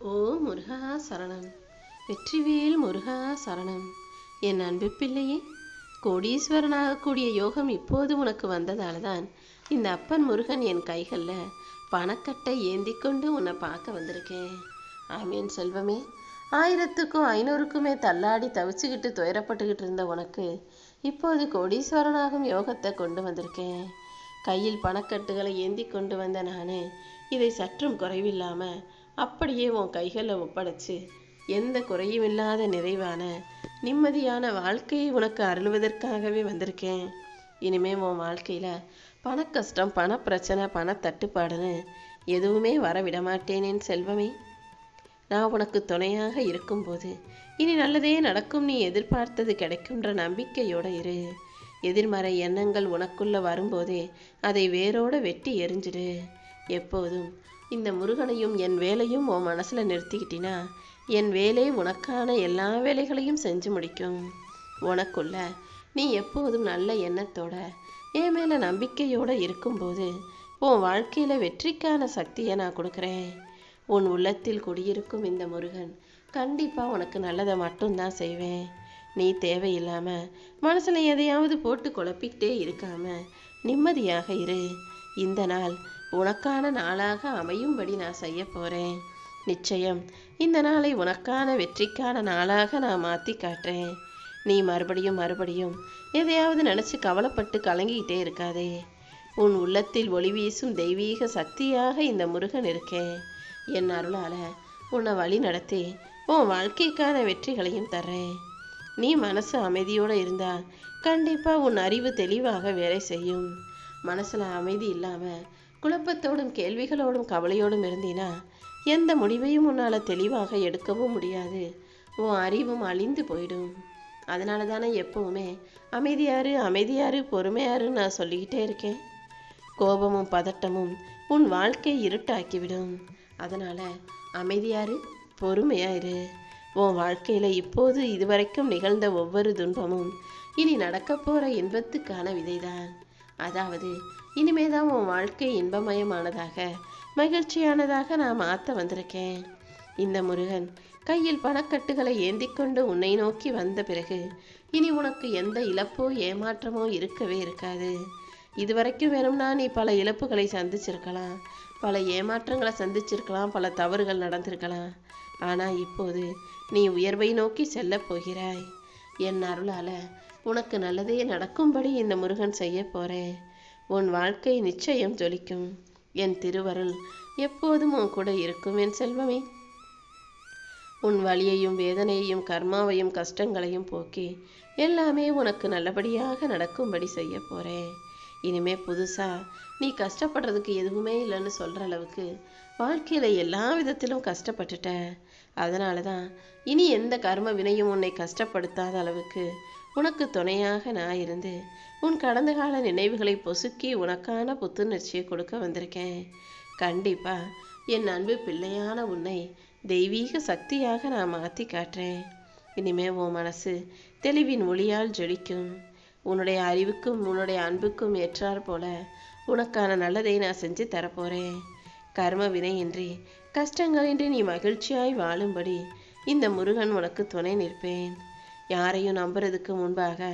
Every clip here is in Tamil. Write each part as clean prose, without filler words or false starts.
ஓ முருகா சரணம். வெற்றிவேல் முருகா சரணம். என் அன்பு பிள்ளையே, கோடீஸ்வரனாகக்கூடிய யோகம் இப்போது உனக்கு வந்ததால தான் இந்த அப்பன் முருகன் என் கைகளில் பணக்கட்டை ஏந்தி கொண்டு உன்னை பார்க்க வந்திருக்கேன். ஆமீன் செல்வமே. 1000க்கும் 500க்குமே தள்ளாடி தவிச்சுக்கிட்டு துயரப்பட்டுக்கிட்டு இருந்த உனக்கு இப்போது கோடீஸ்வரனாகும் யோகத்தை கொண்டு வந்திருக்கேன். கையில் பணக்கட்டுகளை ஏந்தி கொண்டு வந்த நான் இதை சற்றும் குறைவில்லாமல் அப்படியே உன் கைகளில் ஒப்படைச்சு எந்த குறையும் இல்லாத நிறைவான நிம்மதியான வாழ்க்கையை உனக்கு அருள்வதற்காகவே வந்திருக்கேன். இனிமே உன் வாழ்க்கையில் பணக்கஷ்டம், பணப்பிரச்சனை, பணத்தட்டுப்பாடுன்னு எதுவுமே வர விடமாட்டேனேன் செல்வமே. நான் உனக்கு துணையாக இருக்கும்போது இனி நல்லதே நடக்கும், நீ எதிர்பார்த்தது கிடைக்கும்ன்ற நம்பிக்கையோடு இரு. எதிர்மறை எண்ணங்கள் உனக்குள்ள வரும்போதே அதை வேரோடு வெட்டி எரிஞ்சிடு. எப்போதும் இந்த முருகனையும் என் வேலையும் உன் மனசில் நிறுத்திக்கிட்டினா என் வேலை உனக்கான எல்லா வேலைகளையும் செஞ்சு முடிக்கும். உனக்குள்ள நீ எப்போதும் நல்ல எண்ணத்தோட என் மேலே நம்பிக்கையோடு இருக்கும்போது உன் வாழ்க்கையில் வெற்றிக்கான சக்தியை நான் கொடுக்குறேன். உன் உள்ளத்தில் குடியிருக்கும் இந்த முருகன் கண்டிப்பாக உனக்கு நல்லதை மட்டும்தான் செய்வேன். நீ தேவையில்லாமல் மனசில் எதையாவது போட்டு குழப்பிக்கிட்டே இருக்காம நிம்மதியாக இரு. இந்த நாள் உனக்கான நாளாக அமையும்படி நான் செய்ய போகிறேன். நிச்சயம் இந்த நாளை உனக்கான வெற்றிக்கான நாளாக நான் மாற்றி காட்டுறேன். நீ மறுபடியும் எதையாவது நினச்சி கவலைப்பட்டு கலங்கிக்கிட்டே இருக்காதே. உன் உள்ளத்தில் ஒளி வீசும் தெய்வீக சக்தியாக இந்த முருகன் இருக்கேன். என் அருளால் உன்னை வழி நடத்தி உன் வாழ்க்கைக்கான வெற்றிகளையும் தர்றேன். நீ மனசு அமைதியோடு இருந்தால் கண்டிப்பாக உன் அறிவு தெளிவாக வேலை செய்யும். மனசில் அமைதி இல்லாமல் குழப்பத்தோடும் கேள்விகளோடும் கவலையோடும் இருந்தீனா எந்த முடிவையும் உன்னால் தெளிவாக எடுக்கவும் முடியாது. உன் அறிவும் அழிந்து போயிடும். அதனால தானே எப்பவுமே அமைதியாரு பொறுமையாருன்னு நான் சொல்லிக்கிட்டே இருக்கேன். கோபமும் பதட்டமும் உன் வாழ்க்கையை இருட்டாக்கிவிடும். அதனால் அமைதியாரு, பொறுமையாயிரு. உன் வாழ்க்கையில் இப்போது இதுவரைக்கும் நிகழ்ந்த ஒவ்வொரு துன்பமும் இனி நடக்க போகிற இன்பத்துக்கான விதைதான். அதாவது இனிமேதான் உன் வாழ்க்கை இன்பமயமானதாக மகிழ்ச்சியானதாக நான் மாற்ற வந்திருக்கேன். இந்த முருகன் கையில் பணக்கட்டுகளை ஏந்தி கொண்டு உன்னை நோக்கி வந்த பிறகு இனி உனக்கு எந்த இழப்போ ஏமாற்றமோ இருக்கவே இருக்காது. இதுவரைக்கும் வேணும்னா நீ பல இழப்புகளை சந்திச்சிருக்கலாம், பல ஏமாற்றங்களை சந்திச்சிருக்கலாம், பல தவறுகள் நடந்திருக்கலாம். ஆனால் இப்போது நீ உயர்வை நோக்கி செல்ல போகிறாய். என் அருளால் உனக்கு நல்லதே நடக்கும்படி இந்த முருகன் செய்ய போகிறேன். உன் வாழ்க்கை நிச்சயம் ஜொலிக்கும். என் திருவருள் எப்போதும் உன் கூட இருக்கும் என் செல்வமே. உன் வலியையும் வேதனையையும் கர்மாவையும் கஷ்டங்களையும் போக்கி எல்லாமே உனக்கு நல்லபடியாக நடக்கும்படி செய்ய போகிறேன். இனிமே புதுசாக நீ கஷ்டப்படுறதுக்கு எதுவுமே இல்லைன்னு சொல்கிற அளவுக்கு வாழ்க்கையில் எல்லா விதத்திலும் கஷ்டப்பட்டுட்ட. அதனால தான் இனி எந்த கர்ம வினையும் உன்னை கஷ்டப்படுத்தாத அளவுக்கு உனக்கு துணையாக நான் இருந்து உன் கடந்த கால நினைவுகளை பொசுக்கி உனக்கான புத்துணர்ச்சியை கொடுக்க வந்திருக்கேன். கண்டிப்பா என் அன்பு பிள்ளையான உன்னை தெய்வீக சக்தியாக நான் மாற்றி காட்டுறேன். இனிமே உன் மனசு தெளிவின் ஒளியால் ஜொலிக்கும். உன்னுடைய அறிவுக்கும் உன்னுடைய அன்புக்கும் ஏற்றாற் போல உனக்கான நல்லதை நான் செஞ்சு தரப்போகிறேன். கர்ம வினையின்றி கஷ்டங்களின்றி நீ மகிழ்ச்சியாய் வாழும்படி இந்த முருகன் உனக்கு துணை நிற்பேன். யாரையும் நம்புறதுக்கு முன்பாக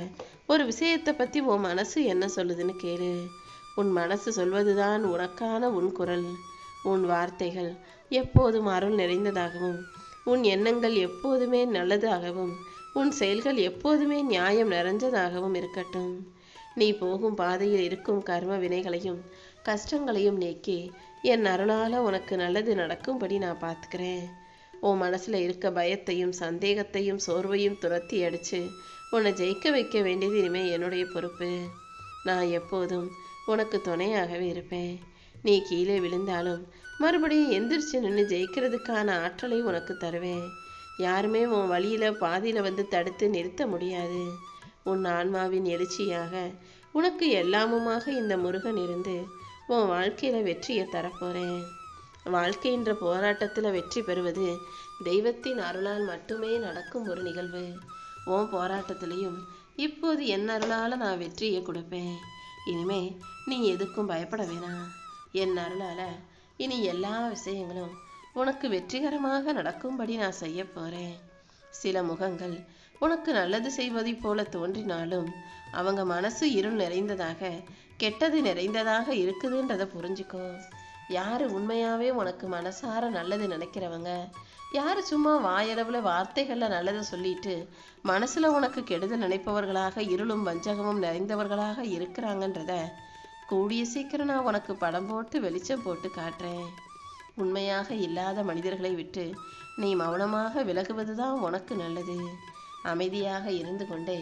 ஒரு விஷயத்தை பற்றி உன் மனசு என்ன சொல்லுதுன்னு கேளு. உன் மனசு சொல்வதுதான் உனக்கான உன் குரல். உன் வார்த்தைகள் எப்போதும் அருள் நிறைந்ததாகவும் உன் எண்ணங்கள் எப்போதுமே நல்லதாகவும் உன் செயல்கள் எப்போதுமே நியாயம் நிறைஞ்சதாகவும் இருக்கட்டும். நீ போகும் பாதையில் இருக்கும் கர்ம வினைகளையும் கஷ்டங்களையும் நீக்கி என் அருளால் உனக்கு நல்லது நடக்கும்படி நான் பார்த்துக்கிறேன். உன் மனசில் இருக்க பயத்தையும் சந்தேகத்தையும் சோர்வையும் துரத்தி அடித்து உன்னை ஜெயிக்க வைக்க வேண்டியது இனிமேல் என்னுடைய பொறுப்பு. நான் எப்போதும் உனக்கு துணையாகவே இருப்பேன். நீ கீழே விழுந்தாலும் மறுபடியும் எந்திரிச்சு நின்று ஜெயிக்கிறதுக்கான ஆற்றலை உனக்கு தருவேன். யாருமே உன் வழியில் பாதியில் வந்து தடுத்து நிறுத்த முடியாது. உன் ஆன்மாவின் எழுச்சியாக உனக்கு எல்லாமுமாக இந்த முருகன் இருந்து உன் வாழ்க்கையில் வெற்றியை தரப்போகிறேன். வாழ்க்கைன்ற போராட்டத்தில் வெற்றி பெறுவது தெய்வத்தின் அருளால் மட்டுமே நடக்கும் ஒரு நிகழ்வு. உன் போராட்டத்திலையும் இப்போது என் அருளால் நான் வெற்றியை கொடுப்பேன். இனிமே நீ எதுக்கும் பயப்பட வேணாம். என் அருளால் இனி எல்லா விஷயங்களும் உனக்கு வெற்றிகரமாக நடக்கும்படி நான் செய்ய போறேன். சில முகங்கள் உனக்கு நல்லது செய்வதை போல தோன்றினாலும் அவங்க மனசு இருள் நிறைந்ததாக, கெட்டது நிறைந்ததாக இருக்குதுன்றதை புரிஞ்சுக்கோ. யாரு உண்மையாவே உனக்கு மனசார நல்லது நினைக்கிறவங்க, யாரு சும்மா வாயளவுல வார்த்தைகள்ல நல்லதை சொல்லிட்டு மனசுல உனக்கு கெடுதல் நினைப்பவர்களாக, இருளும் வஞ்சகமும் நிறைந்தவர்களாக இருக்கிறாங்கன்றத கூடிய சீக்கிரம் நான் உனக்கு படம் போட்டு வெளிச்சம் போட்டு காட்டுறேன். உண்மையாக இல்லாத மனிதர்களை விட்டு நீ மௌனமாக விலகுவதுதான் உனக்கு நல்லது. அமைதியாக இருந்து கொண்டே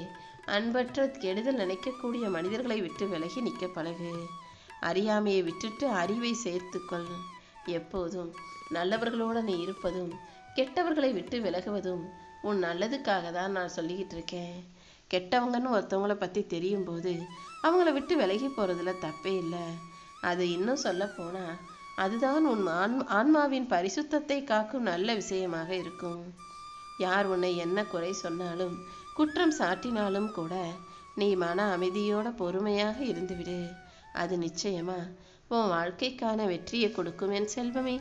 அன்பற்ற கெடுதல் நினைக்கக்கூடிய மனிதர்களை விட்டு விலகி நிற்க பழகு. அறியாமையை விட்டுட்டு அறிவை சேர்த்துக்கொள். எப்போதும் நல்லவர்களோட நீ இருப்பதும் கெட்டவர்களை விட்டு விலகுவதும் உன் நல்லதுக்காக தான் நான் சொல்லிக்கிட்டு இருக்கேன். கெட்டவங்கன்னு ஒருத்தவங்கள பற்றி தெரியும் போது அவங்கள விட்டு விலகி போகிறதுல தப்பே இல்லை. அது இன்னும் சொல்ல போனால் அதுதான் உன் ஆன்மாவின் பரிசுத்தத்தை காக்கும் நல்ல விஷயமாக இருக்கும். யார் உன்னை என்ன குறை சொன்னாலும் குற்றம் சாட்டினாலும் கூட நீ மன அமைதியோட பொறுமையாக இருந்துவிடு. அது நிச்சயமா உன் வாழ்க்கைக்கான வெற்றியை கொடுக்கும் என் செல்வமே.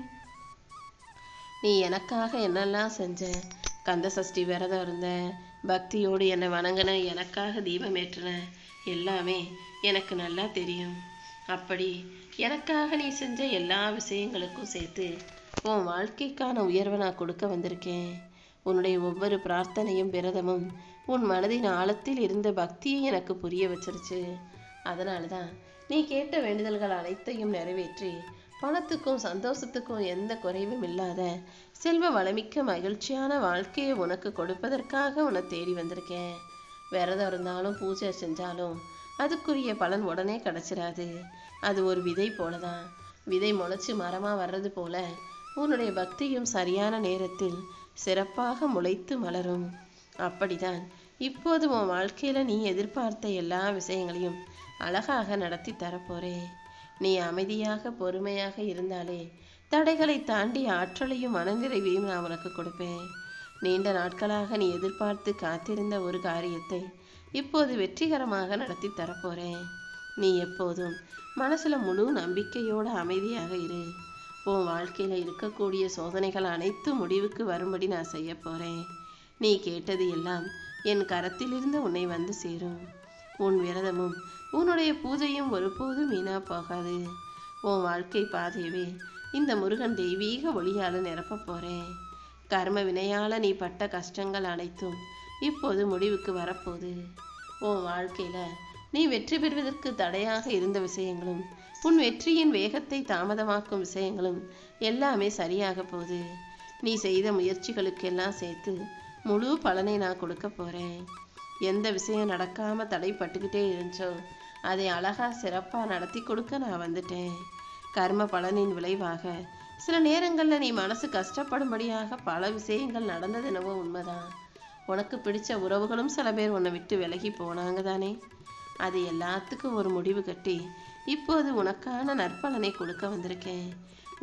நீ எனக்காக என்னெல்லாம் செஞ்ச, கந்த சஷ்டி விரதம் இருந்த, பக்தியோடு என்னை வணங்கின, எனக்காக தீபம் ஏற்றின, எல்லாமே எனக்கு நல்லா தெரியும். அப்படி எனக்காக நீ செஞ்ச எல்லா விஷயங்களுக்கும் சேர்த்து உன் வாழ்க்கைக்கான உயர்வை நான் கொடுக்க வந்திருக்கேன். உன்னுடைய ஒவ்வொரு பிரார்த்தனையும் விரதமும் உன் மனதின் ஆழத்தில் இருந்த பக்தியை எனக்கு புரிய வச்சிருச்சு. அதனால தான் நீ கேட்ட வேண்டுதல்கள் அனைத்தையும் நிறைவேற்றி பணத்துக்கும் சந்தோஷத்துக்கும் எந்த குறைவும் இல்லாத செல்வ வளமிக்க மகிழ்ச்சியான வாழ்க்கையை உனக்கு கொடுப்பதற்காக உன்னை தேடி வந்திருக்கேன். விரதம் இருந்தாலும் பூஜை செஞ்சாலும் அதுக்குரிய பலன் உடனே கிடைச்சிடாது. அது ஒரு விதை போலதான். விதை முளைச்சு மரமா வர்றது போல உன்னுடைய பக்தியும் சரியான நேரத்தில் சிறப்பாக முளைத்து மலரும். அப்படிதான் இப்போது உன் வாழ்க்கையில நீ எதிர்பார்த்த எல்லா விஷயங்களையும் அழகாக நடத்தி தரப்போறேன். நீ அமைதியாக பொறுமையாக இருந்தாலே தடைகளை தாண்டி ஆற்றலையும் மனநிறைவையும் நான் உனக்கு கொடுப்பேன். நீண்ட நாட்களாக நீ எதிர்பார்த்து காத்திருந்த ஒரு காரியத்தை இப்போது வெற்றிகரமாக நடத்தி தரப்போறேன். நீ எப்போதும் மனசுல முழு நம்பிக்கையோட அமைதியாக இரு. உன் வாழ்க்கையில இருக்கக்கூடிய சோதனைகள் அனைத்தும் முடிவுக்கு வரும்படி நான் செய்ய போறேன். நீ கேட்டது எல்லாம் என் கரத்திலிருந்து உன்னை வந்து சேரும். உன் விரதமும் உன்னுடைய பூஜையும் ஒருபோதும் வீணா போகாது. உன் வாழ்க்கை பாதையவே இந்த முருகன் தெய்வீக ஒளியால நிரப்ப போறேன். கர்ம வினையால நீ பட்ட கஷ்டங்கள் அனைத்தும் இப்போது முடிவுக்கு வரப்போகுது. உன் வாழ்க்கையில நீ வெற்றி பெறுவதற்கு தடையாக இருந்த விஷயங்களும் உன் வெற்றியின் வேகத்தை தாமதமாக்கும் விஷயங்களும் எல்லாமே சரியாக போகுது. நீ செய்த முயற்சிகளுக்கெல்லாம் சேர்த்து முழு பலனை நான் கொடுக்க போறேன். எந்த விஷயம் நடக்காம தடைப்பட்டுக்கிட்டே இருந்துச்சோ அதை அழகா சிறப்பா நடத்தி கொடுக்க நான் வந்துட்டேன். கர்ம பலனின் விளைவாக சில நேரங்கள்ல நீ மனசு கஷ்டப்படும்படியாக பல விஷயங்கள் நடந்தது என்னவோ உண்மைதான். உனக்கு பிடிச்ச உறவுகளும் சில பேர் உன்னை விட்டு விலகி போனாங்க தானே. அது எல்லாத்துக்கும் ஒரு முடிவு கட்டி இப்போது உனக்கான நற்பலனை கொடுக்க வந்திருக்கேன்.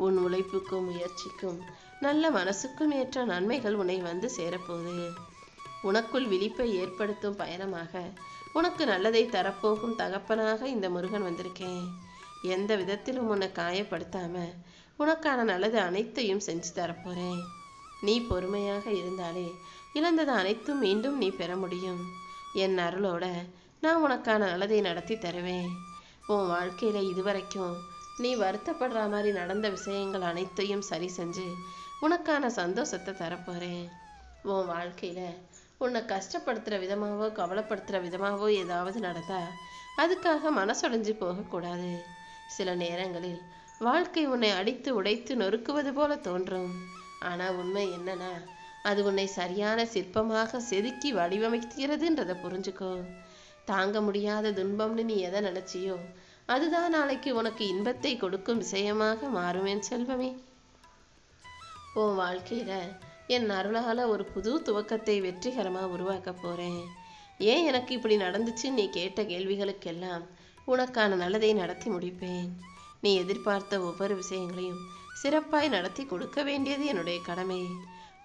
உன் உழைப்புக்கும் முயற்சிக்கும் நல்ல மனசுக்கும் ஏற்ற நன்மைகள் உன்னை வந்து சேரப்போகுது. உனக்குள் விழிப்பை ஏற்படுத்தும் பயணமாக உனக்கு நல்லதை தரப்போகும் தகப்பனாக இந்த முருகன் வந்திருக்கேன். எந்த விதத்திலும் உன்னை காயப்படுத்தாம உனக்கான நல்லது அனைத்தையும் செஞ்சு தரப்போறேன். நீ பொறுமையாக இருந்தாலே இழந்தது அனைத்தும் மீண்டும் நீ பெற முடியும். என் அருளோட நான் உனக்கான நல்லதை நடத்தி தருவேன். உன் வாழ்க்கையில இதுவரைக்கும் நீ வருத்தப்படுற மாதிரி நடந்த விஷயங்கள் அனைத்தையும் சரி செஞ்சு உனக்கான சந்தோஷத்தை தரப்போறேன். உன் வாழ்க்கையில உன்னை கஷ்டப்படுத்துற விதமாவோ கவலைப்படுத்துற விதமாவோ ஏதாவது நடந்தா அதுக்காக மனசொடைஞ்சு போகக்கூடாது. சில நேரங்களில் வாழ்க்கை உன்னை அடித்து உடைத்து நொறுக்குவது போல தோன்றும். ஆனா உண்மை என்னன்னா அது உன்னை சரியான சிற்பமாக செதுக்கி வடிவமைக்கிறதுன்றதை புரிஞ்சுக்கோ. தாங்க முடியாத துன்பம்னு நீ எதை நினைச்சியோ அதுதான் நாளைக்கு உனக்கு இன்பத்தை கொடுக்கும் விஷயமாக மாறுவேன் செல்வமே. உன் வாழ்க்கையில என் அருளால ஒரு புது துவக்கத்தை வெற்றிகரமா உருவாக்க போறேன். ஏன் எனக்கு இப்படி நடந்துச்சு நீ கேட்ட கேள்விகளுக்கெல்லாம் உனக்கான நல்லதை நடத்தி முடிப்பேன். நீ எதிர்பார்த்த ஒவ்வொரு விஷயங்களையும் சிறப்பாய் நடத்தி கொடுக்க வேண்டியது என்னுடைய கடமை.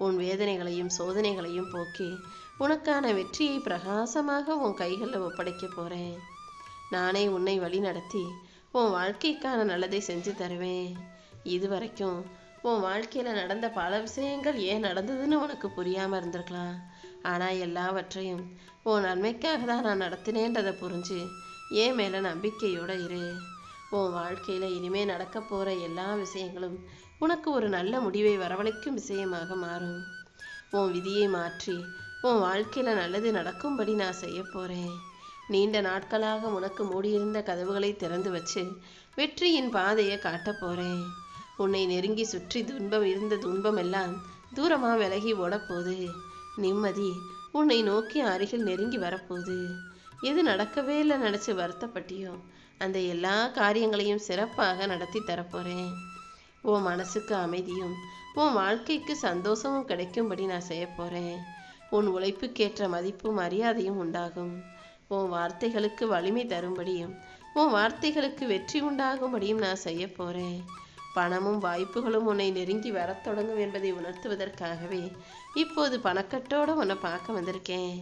உன் வேதனைகளையும் சோதனைகளையும் போக்கி உனக்கான வெற்றியை பிரகாசமாக உன் கைகளில் ஒப்படைக்க போறேன். நானே உன்னை வழி நடத்தி உன் வாழ்க்கைக்கான நல்லதை செஞ்சு தருவேன். இதுவரைக்கும் உன் வாழ்க்கையில் நடந்த பல விஷயங்கள் ஏன் நடந்ததுன்னு உனக்கு புரியாமல் இருந்திருக்கலாம். ஆனால் எல்லாவற்றையும் உன் நன்மைக்காக தான் நான் நடத்தினேன்றதை புரிஞ்சு ஏன் மேலே நம்பிக்கையோடு இரு. உன் வாழ்க்கையில் இனிமேல் நடக்க போகிற எல்லா விஷயங்களும் உனக்கு ஒரு நல்ல முடிவை வரவழைக்கும் விஷயமாக மாறும். உன் விதியை மாற்றி உன் வாழ்க்கையில் நல்லது நடக்கும்படி நான் செய்ய போகிறேன். நீண்ட நாட்களாக உனக்கு மூடியிருந்த கதவுகளை திறந்து வச்சு வெற்றியின் பாதையை காட்டப் போகிறேன். உன்னை நெருங்கி சுற்றி இருந்த துன்பம் எல்லாம் தூரமாக விலகி ஓடப்போகுது. நிம்மதி உன்னை நோக்கி அருகில் நெருங்கி வரப்போகுது. எது நடக்கவே இல்லை நினச்சி வருத்தப்பட்டியோ அந்த எல்லா காரியங்களையும் சிறப்பாக நடத்தி தரப்போகிறேன். உன் மனசுக்கு அமைதியும் உன் வாழ்க்கைக்கு சந்தோஷமும் கிடைக்கும்படி நான் செய்ய போகிறேன். உன் உழைப்புக்கேற்ற மதிப்பும் மரியாதையும் உண்டாகும். உன் வார்த்தைகளுக்கு வலிமை தரும்படியும் உன் வார்த்தைகளுக்கு வெற்றி உண்டாகும்படியும் நான் செய்ய போகிறேன். பணமும் வாய்ப்புகளும் உன்னை நெருங்கி வரத் தொடங்கும் என்பதை உணர்த்துவதற்காகவே இப்போது பணக்கட்டோடு உன்னை பார்க்க வந்திருக்கேன்.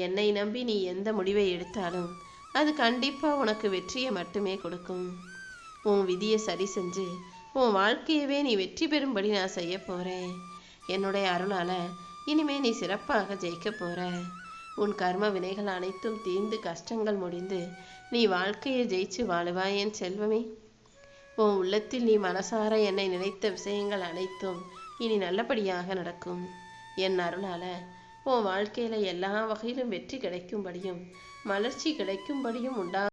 என்னை நம்பி நீ எந்த முடிவை எடுத்தாலும் அது கண்டிப்பாக உனக்கு வெற்றியை மட்டுமே கொடுக்கும். உன் விதியை சரி செஞ்சு உன் வாழ்க்கையவே நீ வெற்றி பெறும்படி நான் செய்ய போகிறேன். என்னுடைய அருளால் இனிமே நீ சிறப்பாக ஜெயிக்க போகிற. உன் கர்ம வினைகள் அனைத்தும் தீர்ந்து கஷ்டங்கள் முடிந்து நீ வாழ்க்கையை ஜெயிச்சு வாழுவாய் என் செல்வமே. உன் உள்ளத்தில் நீ மனசார என்னை நினைத்த விஷயங்கள் அனைத்தும் இனி நல்லபடியாக நடக்கும். என் அருளால் உன் வாழ்க்கையில் எல்லா வகையிலும் வெற்றி கிடைக்கும்படியும் மலர்ச்சி கிடைக்கும்படியும்